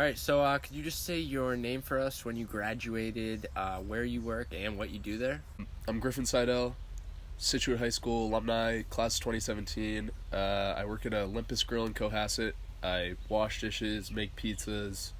All right, so could you just say your name for us, when you graduated, where you work, and what you do there? I'm Griffin Seidel, Scituate High School alumni, class 2017. I work at Olympus Grill in Cohasset. I wash dishes, make pizzas,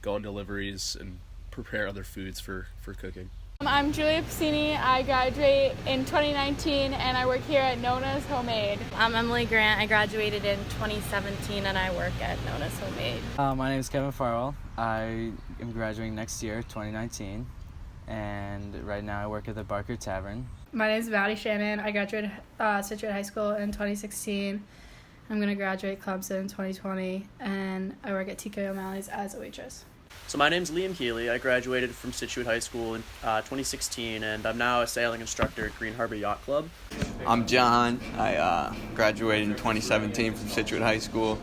go on deliveries, and prepare other foods for cooking. I'm Julia Pasini. I graduate in 2019 and I work here at Nona's Homemade. I'm Emily Grant. I graduated in 2017 and I work at Nona's Homemade. My name is Kevin Farwell. I am graduating next year, 2019, and right now I work at the Burkhard Tavern. My name is Maddie Shannon. I graduated Scituate High School in 2016. I'm going to graduate Clemson in 2020, and I work at TK O'Malley's as a waitress. So my name's Liam Healey. I graduated from Scituate High School in 2016, and I'm now a sailing instructor at Green Harbor Yacht Club. I'm John. I graduated in 2017 from Scituate High School.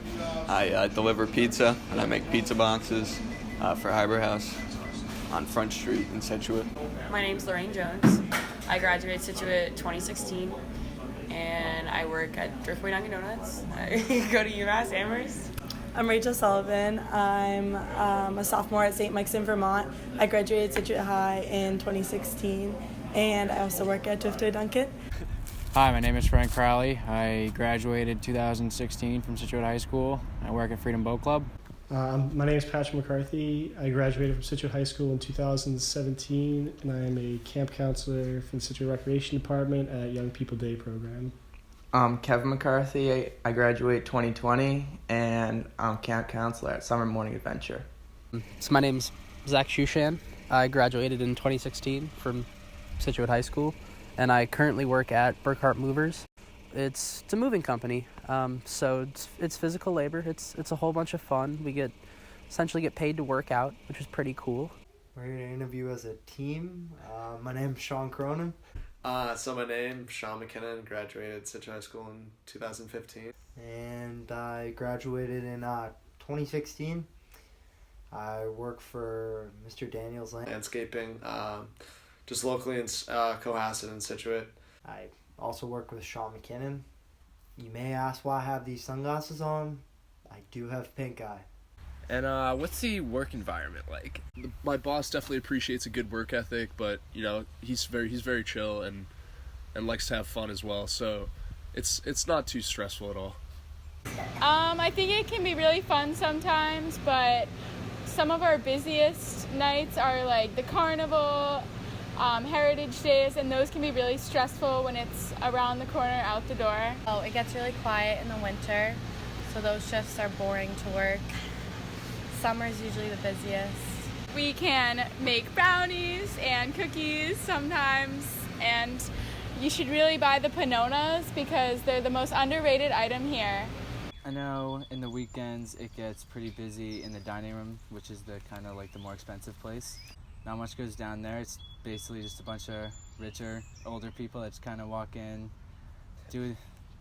I deliver pizza, and I make pizza boxes for Harbor House on Front Street in Scituate. My name's Lorraine Jones. I graduated Scituate 2016, and I work at Drillway Dunkin Donuts. I go to UMass Amherst. I'm Rachel Sullivan. I'm a sophomore at St. Mike's in Vermont. I graduated Scituate High in 2016, and I also work at Drillway Dunkin. Hi, my name is Frank Crowley. I graduated 2016 from Scituate High School. I work at Freedom Boat Club. My name is Patrick McCarthy. I graduated from Scituate High School in 2017, and I am a camp counselor for the Scituate Recreation Department at Young People Day program. I'm Kevin McCarthy. I graduated 2020, and I'm camp counselor at Summer Morning Adventure. So my name's Zach Shooshan. I graduated in 2016 from Scituate High School, and I currently work at Burkhardt Movers. It's a moving company, so it's physical labor. It's a whole bunch of fun. We essentially get paid to work out, which is pretty cool. We're here to interview as a team. My name's Sean Cronin. So my name, Sean Mackinnon, graduated Scituate High School in 2015. And I graduated in 2016. I work for Mr. Daniel's Landscaping, just locally in Cohasset and Scituate. I also work with Sean McKinnon. You may ask why I have these sunglasses on. I do have pink eye. And what's the work environment like? My boss definitely appreciates a good work ethic, but he's very chill and likes to have fun as well. So it's not too stressful at all. I think it can be really fun sometimes, but some of our busiest nights are like the carnival, heritage days, and those can be really stressful when it's around the corner out the door. Oh, it gets really quiet in the winter, so those shifts are boring to work. Summer's usually the busiest. We can make brownies and cookies sometimes, and you should really buy the panonas because they're the most underrated item here. I know in the weekends it gets pretty busy in the dining room, which is the kind of like the more expensive place. Not much goes down there. It's basically just a bunch of richer, older people that just kind of walk in, do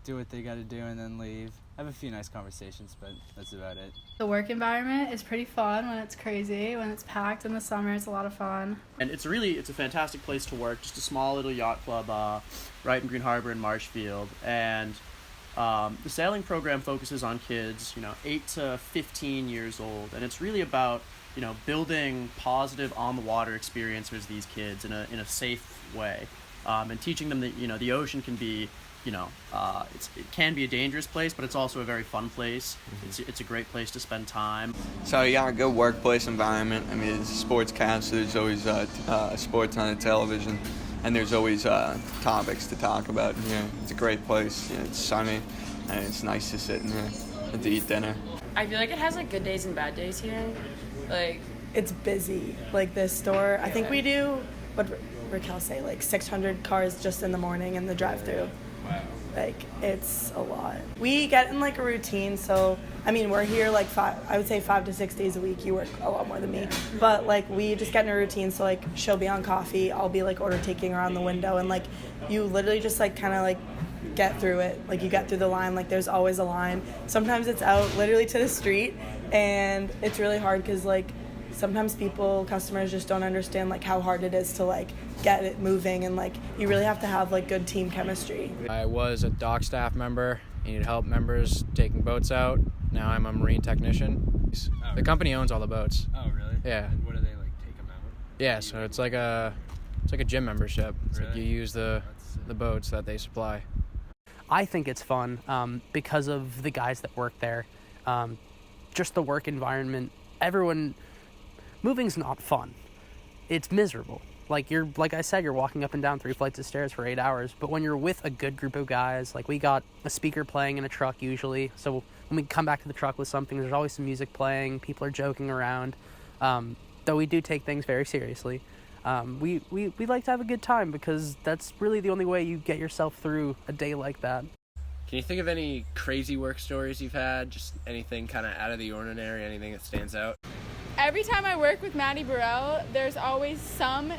what they got to do, and then leave. I have a few nice conversations, but that's about it. The work environment is pretty fun when it's crazy. When it's packed in the summer, it's a lot of fun. And it's a fantastic place to work, just a small little yacht club right in Green Harbor and Marshfield. And the sailing program focuses on kids, 8 to 15 years old. And it's really about, building positive on-the-water experiences for these kids in a safe way. And teaching them that, the ocean can be, it can be a dangerous place, but it's also a very fun place. Mm-hmm. It's a great place to spend time. So you got a good workplace environment. I mean, it's a sports cast, so there's always sports on the television, and there's always topics to talk about. It's a great place. It's sunny, and it's nice to sit in here and to eat dinner. I feel like it has good days and bad days here. It's busy. This store, I think we do, what Raquel say, 600 cars just in the morning in the drive-thru. Wow. It's a lot. We get in a routine, so we're here I would say 5 to 6 days a week. You work a lot more than me, but we just get in a routine. So she'll be on coffee, I'll be order taking around the window, and you literally just get through it. You get through the line. There's always a line. Sometimes it's out literally to the street, and it's really hard because sometimes customers just don't understand how hard it is to get it moving, and you really have to have good team chemistry. I was a dock staff member, needed help members taking boats out. Now I'm a marine technician. things. The company owns all the boats. Oh, really? Yeah. And what do they, like, take them out? Yeah, so it's like a gym membership. It's like Really? you use the boats that they supply. I think it's fun because of the guys that work there. Just the work environment. Moving's not fun. It's miserable. Like I said, you're walking up and down 3 flights of stairs for 8 hours. But when you're with a good group of guys, like we got a speaker playing in a truck usually. So when we come back to the truck with something, there's always some music playing. People are joking around. Though we do take things very seriously. We like to have a good time because that's really the only way you get yourself through a day like that. Can you think of any crazy work stories you've had? Just anything kind of out of the ordinary, anything that stands out? Every time I work with Maddie Burrell, there's always some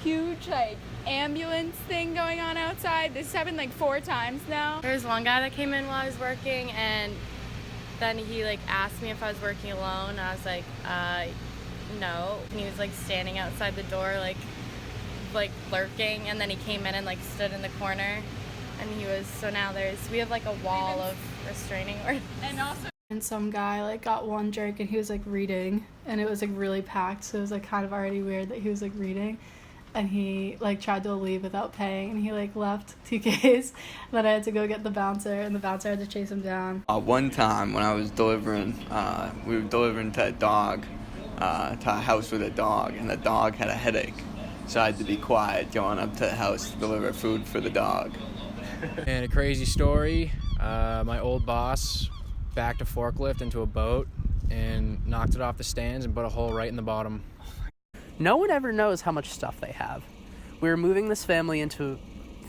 huge like ambulance thing going on outside. This has happened like 4 times now. There was one guy that came in while I was working, and then he like asked me if I was working alone. I was like, no. And he was like standing outside the door like lurking, and then he came in and like stood in the corner, and we have like a wall of restraining orders. And some guy like got one jerk and he was like reading, and it was like really packed, so it was like kind of already weird that he was like reading, and he like tried to leave without paying, and he like left TK's. Then I had to go get the bouncer, and the bouncer had to chase him down. One time when I was delivering, we were delivering to a dog, to a house with a dog, and the dog had a headache, so I had to be quiet going up to the house to deliver food for the dog. And a crazy story, my old boss backed a forklift into a boat and knocked it off the stands and put a hole right in the bottom. No one ever knows how much stuff they have. We were moving this family into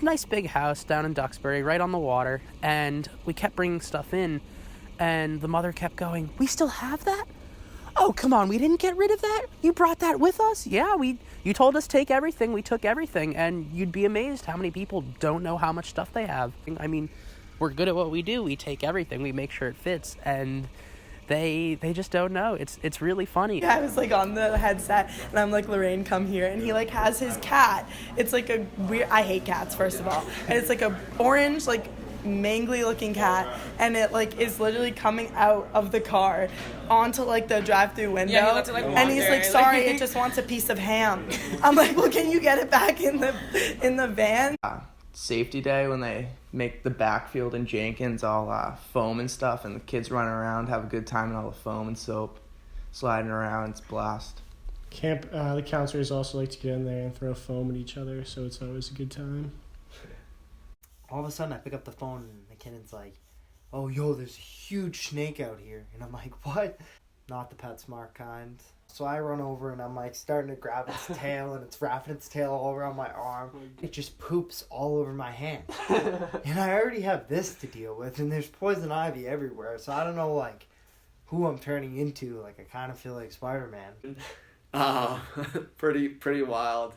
a nice big house down in Duxbury, right on the water, and we kept bringing stuff in, and the mother kept going, "We still have that? Oh, come on, we didn't get rid of that? You brought that with us?" Yeah, you told us take everything, we took everything, and you'd be amazed how many people don't know how much stuff they have. I mean, we're good at what we do. We take everything, we make sure it fits, and they just don't know. It's really funny. I was like on the headset, and I'm like, Lorraine, come here, and he like has his cat. It's like a weird, I hate cats first of all, and it's like a orange like mangly looking cat, and it like is literally coming out of the car onto like the drive-through window, Yeah, he lets it, like, and he's like, wander, sorry, like- it just wants a piece of ham. I'm like, well, can you get it back in the van? Safety day when they make the backfield in Jenkins all foam and stuff, and the kids run around, have a good time in all the foam and soap, sliding around. It's a blast. Camp, the counselors also like to get in there and throw foam at each other, so it's always a good time. All of a sudden, I pick up the phone, and McKinnon's like, "Oh, yo, there's a huge snake out here." And I'm like, "What?" Not the PetSmart kind. So I run over, and I'm like starting to grab its tail, and it's wrapping its tail all around my arm. It just poops all over my hand. And I already have this to deal with, and there's poison ivy everywhere. So I don't know, like, who I'm turning into. Like, I kind of feel like Spider-Man. Pretty wild.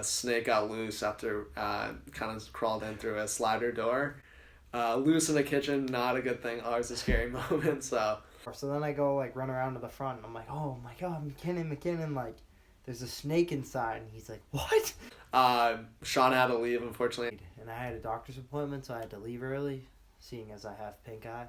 Snake got loose after kind of crawled in through a slider door. Loose in the kitchen, not a good thing. Always a scary moment. So then I go like run around to the front, and I'm like, "Oh my God, McKinnon, like, there's a snake inside." And he's like, "What?" Sean had to leave, unfortunately. And I had a doctor's appointment, so I had to leave early, seeing as I have pink eye.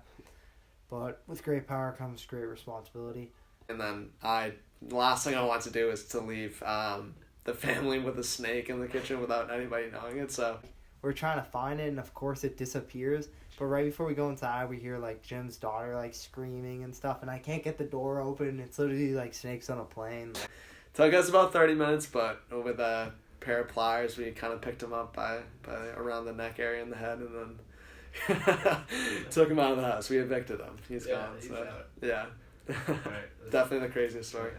But with great power comes great responsibility. And then the last thing I want to do is to leave the family with a snake in the kitchen without anybody knowing it. So we're trying to find it, and of course it disappears. But right before we go inside, we hear like Jim's daughter like screaming and stuff, and I can't get the door open. It's literally like snakes on a plane. Took us about 30 minutes, but with a pair of pliers, we kind of picked him up by around the neck area and the head, and then took him out of the house. We evicted him. He's gone. He's so out. yeah, Right, definitely the craziest story.